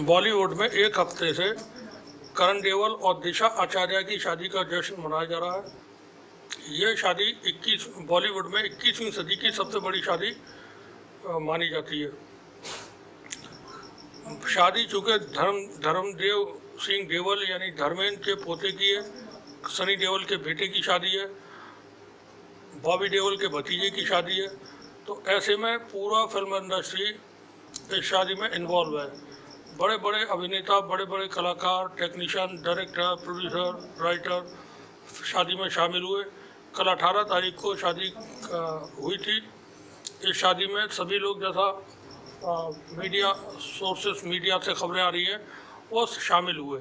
बॉलीवुड में एक हफ्ते से करण देओल और दिशा आचार्य की शादी का जश्न मनाया जा रहा है। ये शादी बॉलीवुड में 21वीं सदी की सबसे बड़ी शादी मानी जाती है। शादी चूँकि धर्मदेव सिंह देओल यानी धर्मेंद्र के पोते की है, सनी देओल के बेटे की शादी है, बॉबी देओल के भतीजे की शादी है, तो ऐसे में पूरा फिल्म इंडस्ट्री इस शादी में इन्वॉल्व है। बड़े बड़े अभिनेता, बड़े बड़े कलाकार, टेक्नीशियन, डायरेक्टर, प्रोड्यूसर, राइटर शादी में शामिल हुए। कल 18 तारीख को शादी हुई थी। इस शादी में सभी लोग, जैसा मीडिया सोर्सेस, मीडिया से खबरें आ रही हैं, वो शामिल हुए।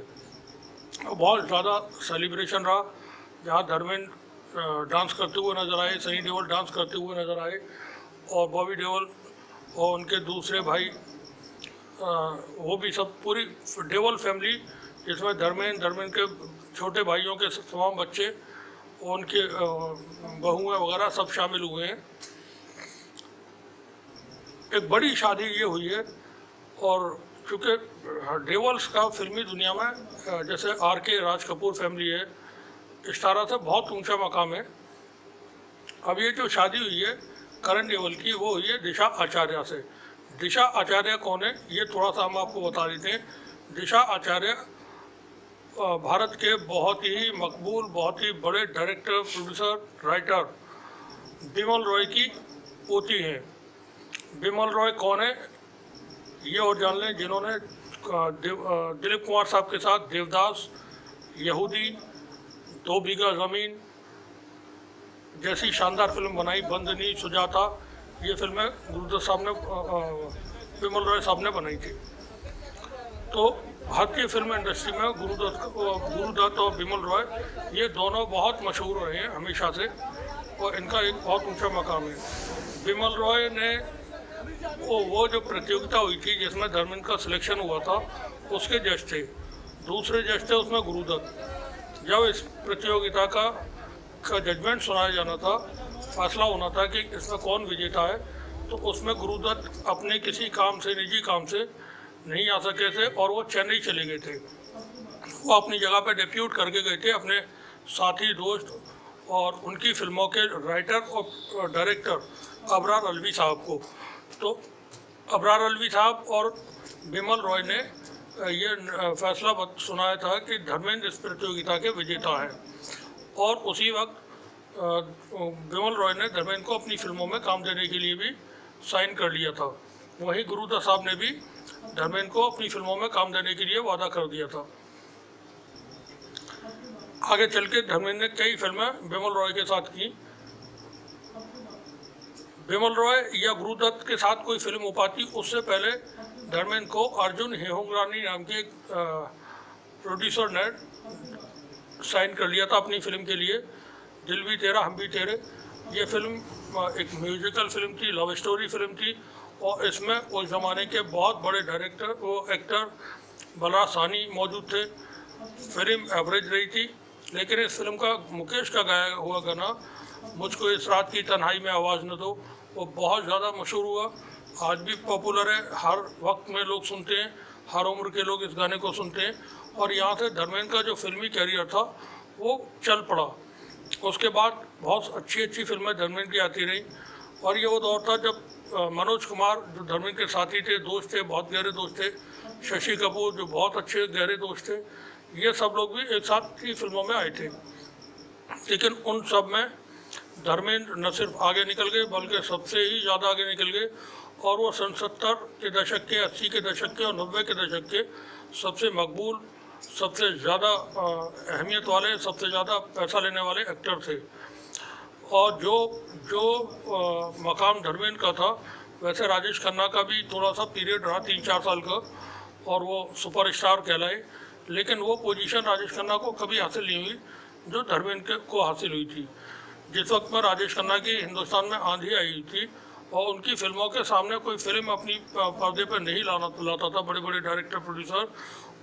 बहुत ज़्यादा सेलिब्रेशन रहा, जहाँ धर्मेंद्र डांस करते हुए नज़र आए, सनी देओल डांस करते हुए नज़र आए, और बॉबी देओल और उनके दूसरे भाई, वो भी सब, पूरी देओल फैमिली, जिसमें धर्मेंद्र के छोटे भाइयों के तमाम बच्चे और उनके बहुएँ वगैरह सब शामिल हुए हैं। एक बड़ी शादी ये हुई है। और चूँकि देओल्स का फिल्मी दुनिया में, जैसे RK राज कपूर फैमिली है, इस तरह से बहुत ऊंचा मकाम है। अब ये जो शादी हुई है करण देओल की, वो हुई है दिशा आचार्य से। दिशा आचार्य कौन है, ये थोड़ा सा हम आपको बता देते हैं। दिशा आचार्य भारत के बहुत ही मकबूल, बहुत ही बड़े director, producer, writer Bimal Roy की पोती हैं। बिमल रॉय कौन है, ये और जान लें, जिन्होंने दिलीप कुमार साहब के साथ देवदास, यहूदी, 2 बीघा ज़मीन जैसी शानदार फिल्म बनाई, बंदनी, सुजाता, ये फिल्में गुरुदत्त साहब ने, बिमल रॉय साहब ने बनाई थी। तो भारतीय फिल्म इंडस्ट्री में गुरुदत्त और बिमल रॉय, ये दोनों बहुत मशहूर रहे हैं हमेशा से, और इनका एक बहुत ऊंचा मकाम है। बिमल रॉय ने वो जो प्रतियोगिता हुई थी जिसमें धर्मेंद्र का सिलेक्शन हुआ था, उसके जज थे। दूसरे जज थे उसमें गुरुदत्त। जब इस प्रतियोगिता का जजमेंट सुनाया जाना था, फैसला होना था कि इसमें कौन विजेता है, तो उसमें गुरुदत्त अपने किसी काम से, निजी काम से नहीं आ सके थे, और वो चेन्नई चले गए थे। वो अपनी जगह पे डिप्यूट करके गए थे अपने साथी, दोस्त और उनकी फिल्मों के राइटर और डायरेक्टर अबरार अलवी साहब को। तो अबरार अलवी साहब और बिमल रॉय ने ये फैसला सुनाया था कि धर्मेंद्र इस प्रतियोगिता के विजेता हैं, और उसी वक्त बिमल रॉय ने धर्मेंद्र को अपनी फिल्मों में काम देने के लिए भी साइन कर लिया था। वहीं गुरुदत्त साहब ने भी धर्मेंद्र को अपनी फिल्मों में काम देने के लिए वादा कर दिया था। आगे चल के धर्मेंद्र ने कई फिल्में बिमल रॉय के साथ की। बिमल रॉय या गुरुदत्त के साथ कोई फिल्म हो पाती, उससे पहले धर्मेंद्र को अर्जुन हेमुंगरानी नाम के एक प्रोड्यूसर ने साइन कर लिया था अपनी फिल्म के लिए, दिल भी तेरा हम भी तेरे। ये फिल्म एक म्यूजिकल फिल्म थी, लव स्टोरी फिल्म थी, और इसमें उस ज़माने के बहुत बड़े डायरेक्टर, वो एक्टर बलराज साहनी मौजूद थे। फिल्म एवरेज रही थी, लेकिन इस फिल्म का मुकेश का गाया हुआ गाना मुझको इस रात की तन्हाई में आवाज़ न दो, वो बहुत ज़्यादा मशहूर हुआ। आज भी पॉपुलर है, हर वक्त में लोग सुनते हैं, हर उम्र के लोग इस गाने को सुनते हैं। और यहाँ से धर्मेंद्र का जो फिल्मी कैरियर था वो चल पड़ा। उसके बाद बहुत अच्छी फिल्में धर्मेंद्र की आती रही। और ये वो दौर था जब मनोज कुमार, जो धर्मेंद्र के साथी थे, दोस्त थे, बहुत गहरे दोस्त थे, शशि कपूर, जो बहुत अच्छे गहरे दोस्त थे, ये सब लोग भी एक साथ ही फिल्मों में आए थे। लेकिन उन सब में धर्मेंद्र न सिर्फ आगे निकल गए, बल्कि सबसे ही ज़्यादा आगे निकल गए। और वो सन 70 के दशक के, 80 के दशक के और 90 के दशक के सबसे मकबूल, सबसे ज़्यादा अहमियत वाले, सबसे ज़्यादा पैसा लेने वाले एक्टर थे। और जो मकाम धर्मेंद्र का था, वैसे राजेश खन्ना का भी थोड़ा सा पीरियड रहा 3-4 साल का, और वो सुपरस्टार कहलाए। लेकिन वो पोजीशन राजेश खन्ना को कभी हासिल नहीं हुई जो धर्मेंद्र को हासिल हुई थी। जिस वक्त में राजेश खन्ना की हिंदुस्तान में आंधी आई हुई थी, और उनकी फिल्मों के सामने कोई फिल्म अपनी पर्दे पर नहीं लाता था बड़े बड़े डायरेक्टर, प्रोड्यूसर,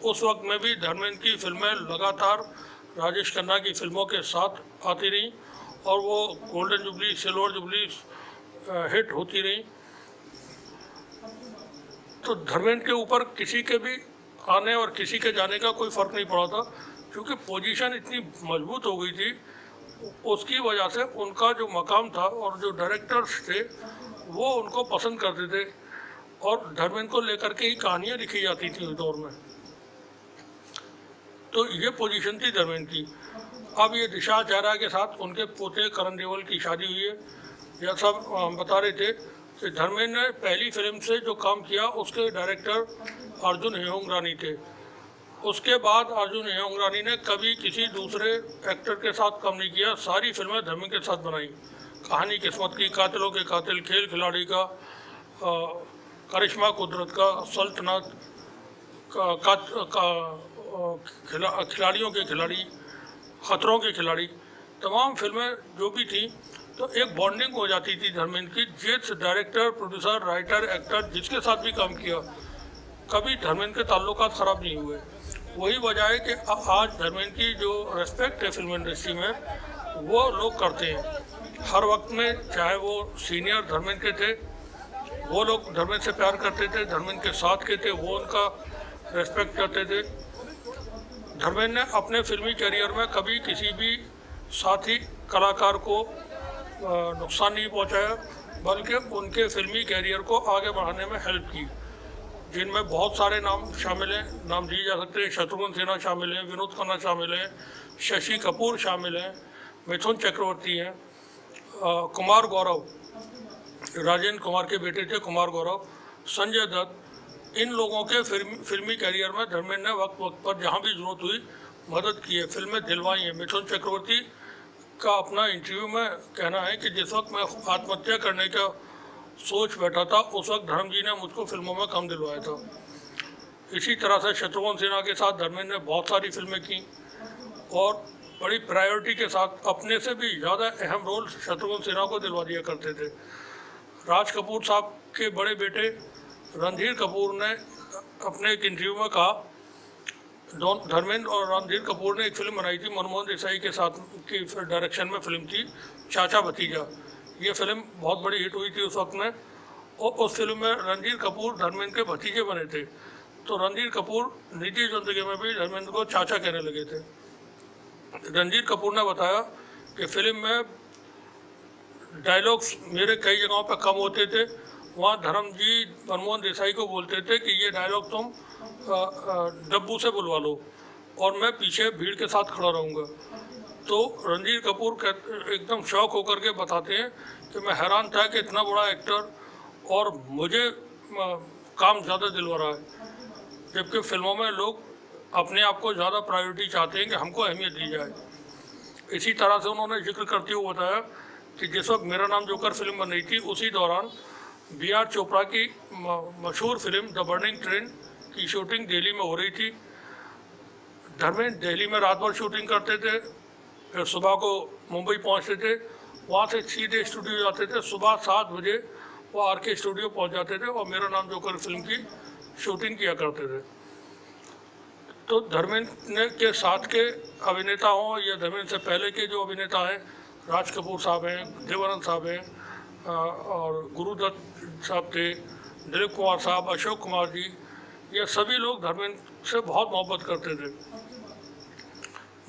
उस वक्त में भी धर्मेंद्र की फिल्में लगातार राजेश खन्ना की फिल्मों के साथ आती रहीं, और वो golden jubilee, silver jubilee hit होती रहीं। तो धर्मेंद्र के ऊपर किसी के भी आने और किसी के जाने का कोई फ़र्क नहीं पड़ा था, क्योंकि पोजीशन इतनी मजबूत हो गई थी। उसकी वजह से उनका जो मकाम था और जो डायरेक्टर्स थे वो उनको पसंद करते थे, और धर्मेंद्र को लेकर के ही कहानियाँ लिखी जाती थी उस दौर में। तो ये पोजीशन थी धर्मेंद्र की। अब ये दिशा चारा के साथ उनके पोते करण देओल की शादी हुई है। यह सब हम बता रहे थे कि धर्मेंद्र ने पहली फिल्म से जो काम किया उसके डायरेक्टर अर्जुन हेमुंगरानी थे। उसके बाद अर्जुन हेमुंगरानी ने कभी किसी दूसरे एक्टर के साथ काम नहीं किया, सारी फिल्में धर्मेंद्र के साथ बनाई। कहानी किस्मत की, कातिलों के कातिल, खेल खिलाड़ी का, करिश्मा कुदरत का, सल्तनत खिलाड़ियों के खिलाड़ी, खतरों के खिलाड़ी, तमाम फिल्में जो भी थी, तो एक बॉन्डिंग हो जाती थी धर्मेंद्र की। जिस डायरेक्टर, प्रोड्यूसर, राइटर, एक्टर जिसके साथ भी काम किया, कभी धर्मेंद्र के ताल्लुकात ख़राब नहीं हुए। वही वजह है कि आज धर्मेंद्र की जो रेस्पेक्ट है फिल्म इंडस्ट्री में, वो लोग करते हैं हर वक्त में। चाहे वो सीनियर धर्मेंद्र के थे, वो लोग धर्मेंद्र से प्यार करते थे, धर्मेंद्र के साथ के थे, वो उनका रेस्पेक्ट करते थे। धर्मेंद्र ने अपने फिल्मी करियर में कभी किसी भी साथी कलाकार को नुकसान नहीं पहुंचाया, बल्कि उनके फिल्मी करियर को आगे बढ़ाने में हेल्प की, जिनमें बहुत सारे नाम शामिल हैं, नाम दिए जा सकते हैं। शत्रुघ्न सिन्हा शामिल हैं, विनोद खन्ना शामिल हैं, शशि कपूर शामिल हैं, मिथुन चक्रवर्ती हैं, कुमार गौरव, राजेंद्र कुमार के बेटे थे कुमार गौरव, संजय दत्त। इन लोगों के फिल्मी करियर में धर्मेंद्र ने वक्त वक्त पर जहाँ भी जरूरत हुई मदद की है, फिल्में दिलवाई हैं। मिथुन चक्रवर्ती का अपना इंटरव्यू में कहना है कि जिस वक्त मैं आत्महत्या करने का सोच बैठा था, उस वक्त धर्म जी ने मुझको फिल्मों में काम दिलवाया था। इसी तरह से शत्रुघ्न सिन्हा के साथ धर्मेंद्र ने बहुत सारी फिल्में की, और बड़ी प्रायोरिटी के साथ अपने से भी ज़्यादा अहम रोल शत्रुघ्न सिन्हा को दिलवा दिया करते थे। राज कपूर साहब के बड़े बेटे रणधीर कपूर ने अपने एक इंटरव्यू में कहा, धर्मेंद्र और रणधीर कपूर ने एक फिल्म बनाई थी मनमोहन देसाई के साथ की डायरेक्शन में फिल्म थी चाचा भतीजा। ये फिल्म बहुत बड़ी हिट हुई थी उस वक्त में, और उस फिल्म में रणधीर कपूर धर्मेंद्र के भतीजे बने थे। तो रणधीर कपूर निजी जिंदगी में भी धर्मेंद्र को चाचा कहने लगे थे। रणधीर कपूर ने बताया कि फिल्म में डायलॉग्स मेरे कई जगहों पर कम होते थे, वहाँ धर्म जी मनमोहन देसाई को बोलते थे कि ये डायलॉग तुम डब्बू से बुलवा लो और मैं पीछे भीड़ के साथ खड़ा रहूँगा। तो रणधीर कपूर एकदम शौक होकर के बताते हैं कि मैं हैरान था कि इतना बड़ा एक्टर और मुझे काम ज़्यादा दिलवा रहा है, जबकि फिल्मों में लोग अपने आप को ज़्यादा प्रायोरिटी चाहते हैं कि हमको अहमियत दी जाए। इसी तरह से उन्होंने जिक्र करते हुए बताया कि जिस वक्त मेरा नाम जोकर फिल्म बन रही थी, उसी दौरान B.R. चोपड़ा की मशहूर फिल्म द बर्निंग ट्रेन की शूटिंग दिल्ली में हो रही थी। धर्मेंद्र दिल्ली में रात भर शूटिंग करते थे, फिर सुबह को मुंबई पहुंचते थे, वहां से सीधे स्टूडियो जाते थे। सुबह 7 बजे वो RK स्टूडियो पहुंच जाते थे और मेरा नाम जोकर फिल्म की शूटिंग किया करते थे। तो धर्मेंद्र के साथ के अभिनेता हों या धर्मेंद्र से पहले के जो अभिनेता हैं, राज कपूर साहब हैं, देवानंद साहब हैं, और गुरुदत्त साहब थे, दिलीप कुमार साहब, अशोक कुमार जी, ये सभी लोग धर्मेंद्र से बहुत मोहब्बत करते थे।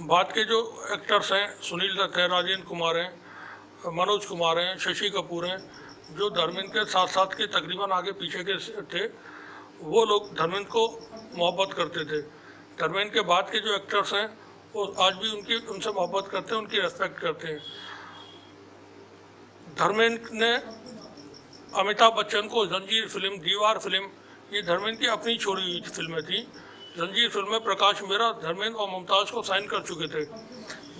बाद के जो एक्टर्स हैं, सुनील दत्त हैं, राजेंद्र कुमार हैं, मनोज कुमार हैं, शशि कपूर हैं, जो धर्मेंद्र के साथ साथ के तकरीबन आगे पीछे के थे, वो लोग धर्मेंद्र को मोहब्बत करते थे। धर्मेंद्र के बाद के जो एक्टर्स हैं वो आज भी उनसे मोहब्बत करते हैं, उनकी रेस्पेक्ट करते हैं। धर्मेंद्र ने अमिताभ बच्चन को जंजीर फिल्म, दीवार फिल्म, ये धर्मेंद्र की अपनी छोड़ी हुई फिल्में थी। जंजीर फिल्म में प्रकाश मेहरा धर्मेंद्र और मुमताज़ को साइन कर चुके थे।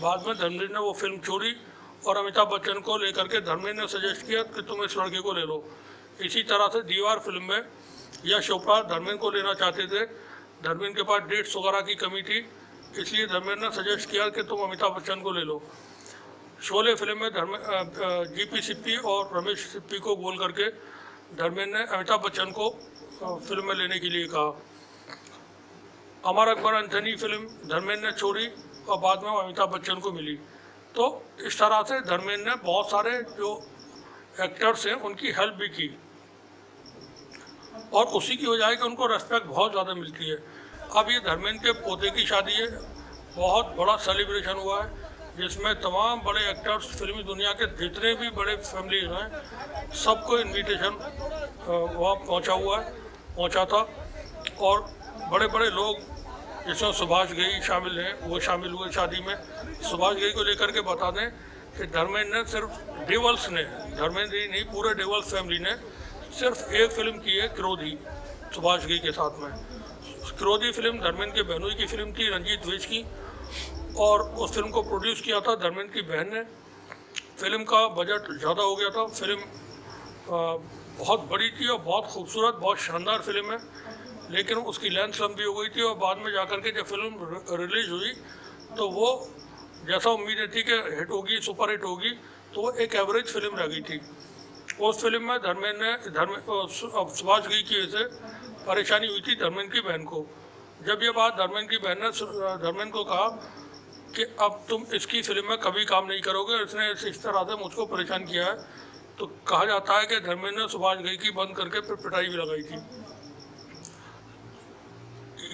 बाद में धर्मेंद्र ने वो फिल्म छोड़ी और अमिताभ बच्चन को लेकर के धर्मेंद्र ने सजेस्ट किया कि तुम इस लड़के को ले लो। इसी तरह से दीवार फिल्म में यश चोपड़ा धर्मेंद्र को लेना चाहते थे, धर्मेंद्र के पास डेट्स वगैरह की कमी थी, इसलिए धर्मेंद्र ने सजेस्ट किया कि तुम अमिताभ बच्चन को ले लो। शोले फिल्म में GP सिप्पी और रमेश सिप्पी को बोल करके धर्मेंद्र ने अमिताभ बच्चन को फिल्म में लेने के लिए कहा। अमर अकबर एंथनी फिल्म धर्मेंद्र ने छोड़ी और बाद में अमिताभ बच्चन को मिली। तो इस तरह से धर्मेंद्र ने बहुत सारे जो एक्टर्स हैं उनकी हेल्प भी की, और उसी की वजह है कि उनको रेस्पेक्ट बहुत ज़्यादा मिलती है। अब ये धर्मेंद्र के पोते की शादी है, बहुत बड़ा सेलिब्रेशन हुआ है जिसमें तमाम बड़े एक्टर्स, फिल्मी दुनिया के जितने भी बड़े फैमिलीज हैं, सबको इनविटेशन वहाँ पहुँचा था। और बड़े बड़े लोग जिसमें सुभाष घई शामिल हैं, वो शामिल हुए शादी में। सुभाष घई को लेकर के बता दें कि धर्मेंद्र ने सिर्फ डेवल्स ने, धर्मेंद्र ही नहीं पूरे डेवल्स फैमिली ने सिर्फ एक फिल्म की है, क्रोधी, सुभाष घई के साथ में। क्रोधी फिल्म धर्मेंद्र के बहनोई की फिल्म थी, रंजीत वेज की, और उस फिल्म को प्रोड्यूस किया था धर्मेंद्र की बहन ने। फिल्म का बजट ज़्यादा हो गया था, फिल्म बहुत बड़ी थी और बहुत खूबसूरत, बहुत शानदार फिल्म है, लेकिन उसकी लेंथ लंबी हो गई थी और बाद में जाकर के जब फिल्म रिलीज हुई तो वो जैसा उम्मीद थी कि हिट होगी, सुपर हिट होगी, तो वो एक एवरेज फिल्म रह गई थी। उस फिल्म में सुभाष घई की वजह से परेशानी हुई थी धर्मेंद्र की बहन को। जब ये बात धर्मेंद्र की बहन ने धर्मेंद्र को कहा कि अब तुम इसकी फिल्म में कभी काम नहीं करोगे, इसने इस तरह से मुझको परेशान किया है, तो कहा जाता है कि धर्मेंद्र ने सुभाष घई की बंद करके फिर पिटाई भी लगाई थी।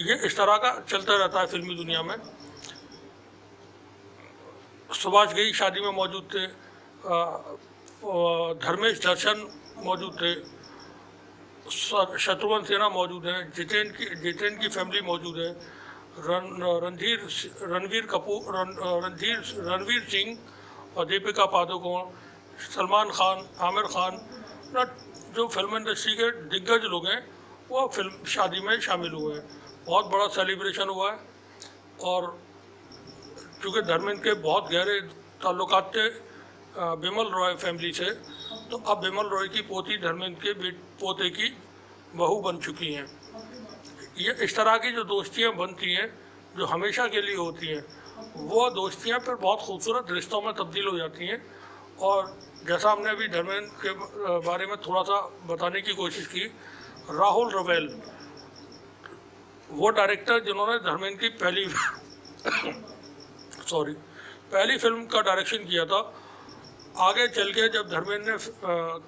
ये इस तरह का चलता रहता है फिल्मी दुनिया में। सुभाष घई शादी में मौजूद थे, धर्मेश दर्शन मौजूद थे, शत्रुघ्न सिन्हा मौजूद हैं, जितेंद्र की फैमिली मौजूद है, रणवीर सिंह और दीपिका पादुकोण, सलमान खान, आमिर खान, जो फिल्म इंडस्ट्री के दिग्गज लोग हैं वो फिल्म शादी में शामिल हुए हैं। बहुत बड़ा सेलिब्रेशन हुआ है। और चूँकि धर्मेंद्र के बहुत गहरे ताल्लुकात थे बिमल रॉय फैमिली से, तो अब बिमल रॉय की पोती धर्मेंद्र के पोते की बहू बन चुकी हैं। ये इस तरह की जो दोस्तियाँ बनती हैं, जो हमेशा के लिए होती हैं, वो दोस्तियाँ फिर बहुत खूबसूरत रिश्तों में तब्दील हो जाती हैं। और जैसा हमने अभी धर्मेंद्र के बारे में थोड़ा सा बताने की कोशिश की, राहुल रवेल, वो डायरेक्टर जिन्होंने धर्मेंद्र की पहली फिल्म का डायरेक्शन किया था। आगे चल के जब धर्मेंद्र ने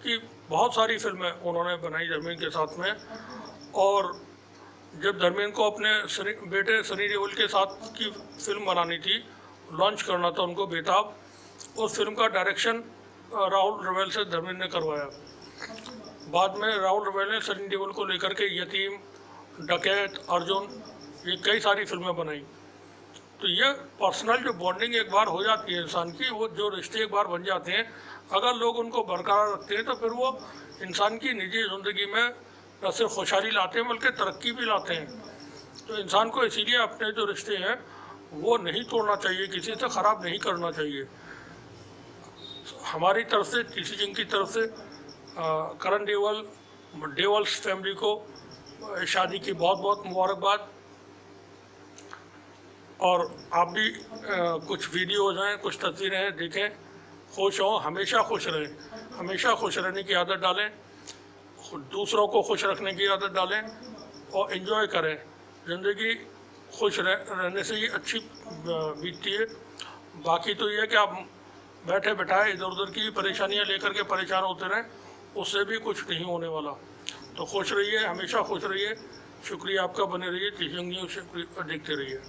की बहुत सारी फिल्में उन्होंने बनाई धर्मेंद्र के साथ में, और जब धर्मेंद्र को अपने बेटे सनी देओल के साथ की फिल्म बनानी थी, लॉन्च करना था उनको बेताब, उस फिल्म का डायरेक्शन राहुल रवेल से धर्मेंद्र ने करवाया। बाद में राहुल रवेल ने सनी देओल को लेकर के यतीम, डकैत, अर्जुन, ये कई सारी फिल्में बनाई। तो ये पर्सनल जो बॉन्डिंग एक बार हो जाती है इंसान की, वो जो रिश्ते एक बार बन जाते हैं, अगर लोग उनको बरकरार रखते हैं तो फिर वो इंसान की निजी ज़िंदगी में न सिर्फ खुशहाली लाते हैं बल्कि तरक्की भी लाते हैं। तो इंसान को इसीलिए अपने जो रिश्ते हैं वो नहीं तोड़ना चाहिए, किसी से ख़राब नहीं करना चाहिए। हमारी तरफ से, टीसी सिंह की तरफ से करण देवल्स फैमिली को शादी की बहुत बहुत मुबारकबाद। और आप भी कुछ वीडियोज़ हैं, कुछ तस्वीरें हैं, देखें, खुश हों, हमेशा खुश रहें, हमेशा खुश रहने की आदत डालें, दूसरों को खुश रखने की आदत डालें और एंजॉय करें। ज़िंदगी खुश रहने से ही अच्छी बीतती है। बाकी तो ये है कि आप बैठे बैठाए इधर उधर की परेशानियां लेकर के परेशान होते रहें, उससे भी कुछ नहीं होने वाला। तो खुश रहिए, हमेशा खुश रहिए। शुक्रिया आपका, बने रहिए, टीसी न्यूज़ देखते रहिए।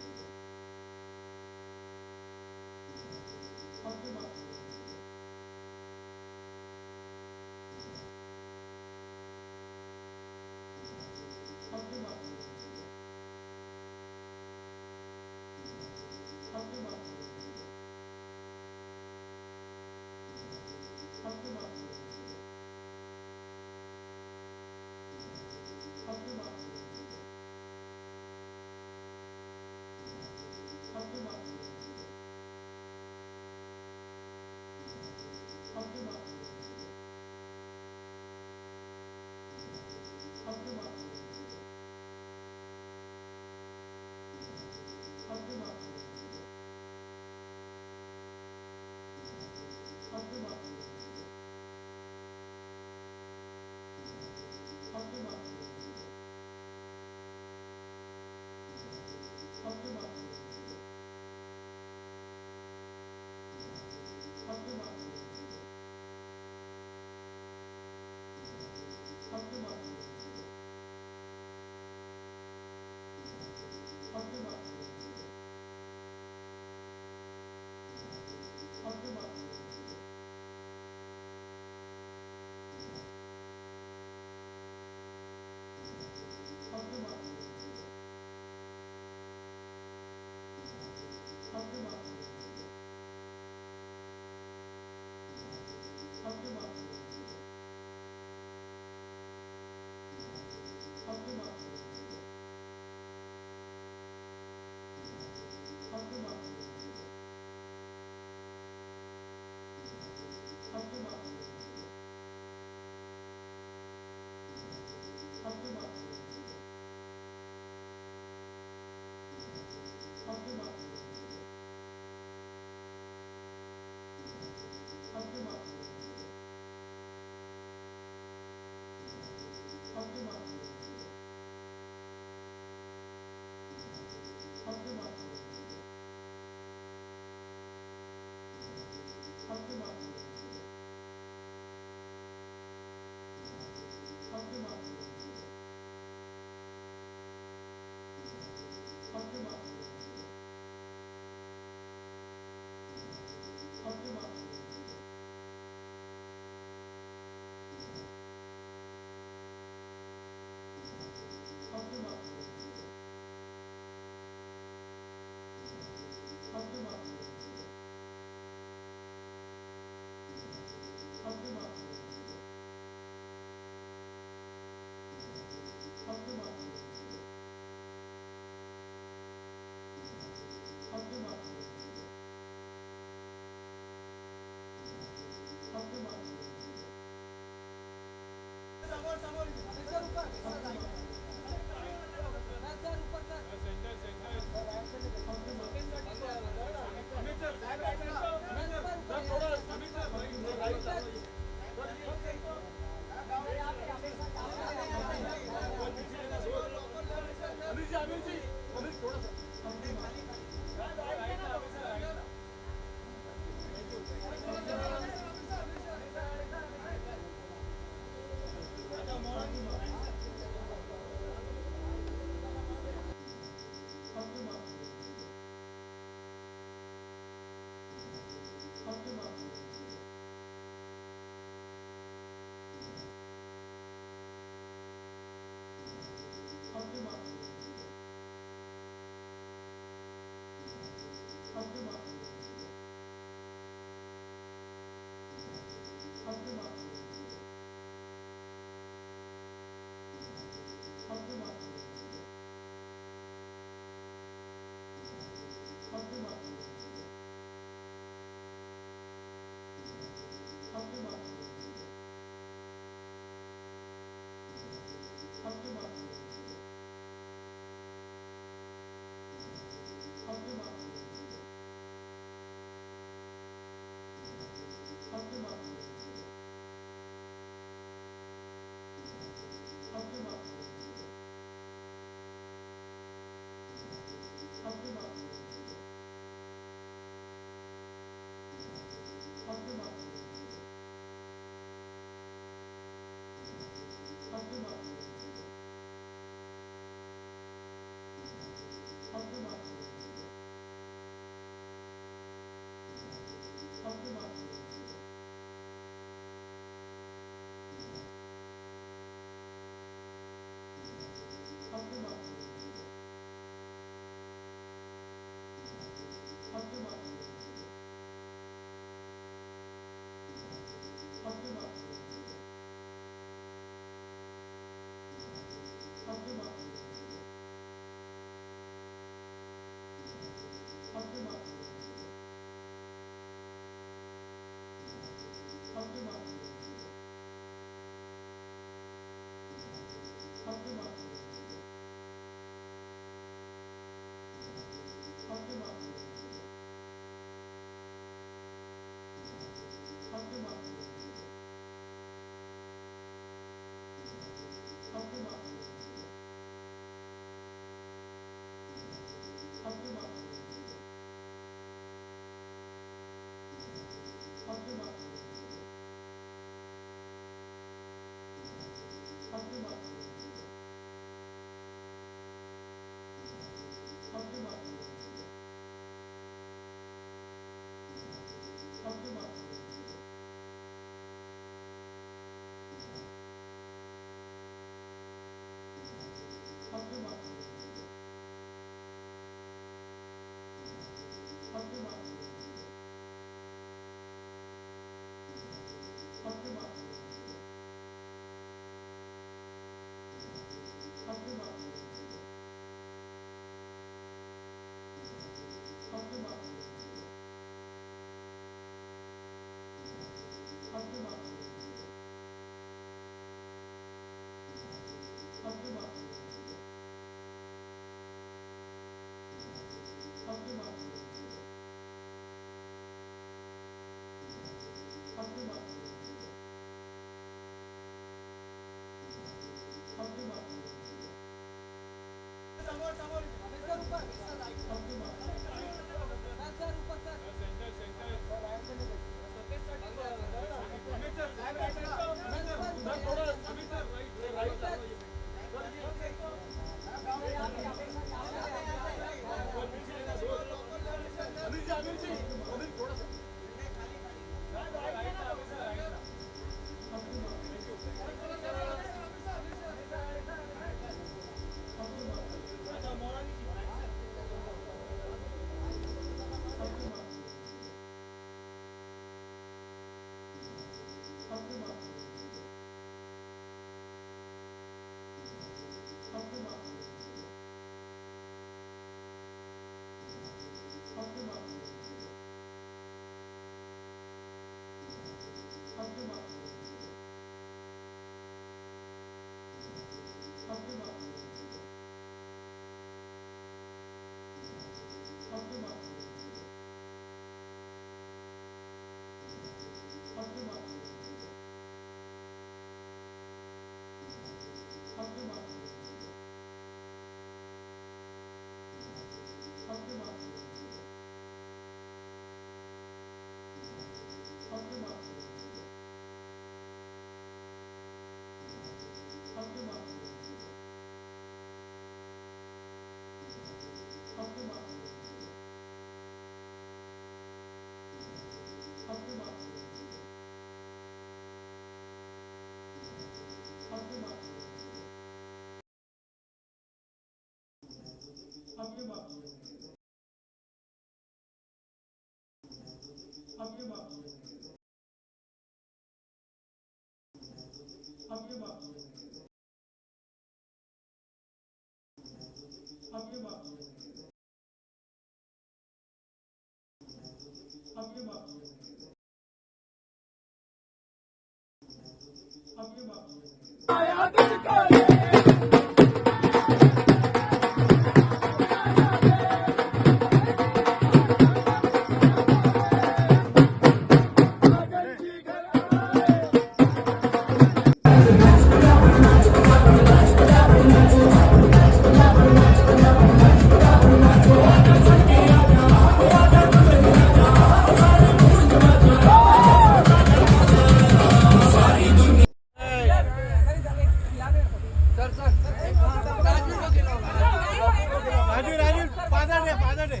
Father day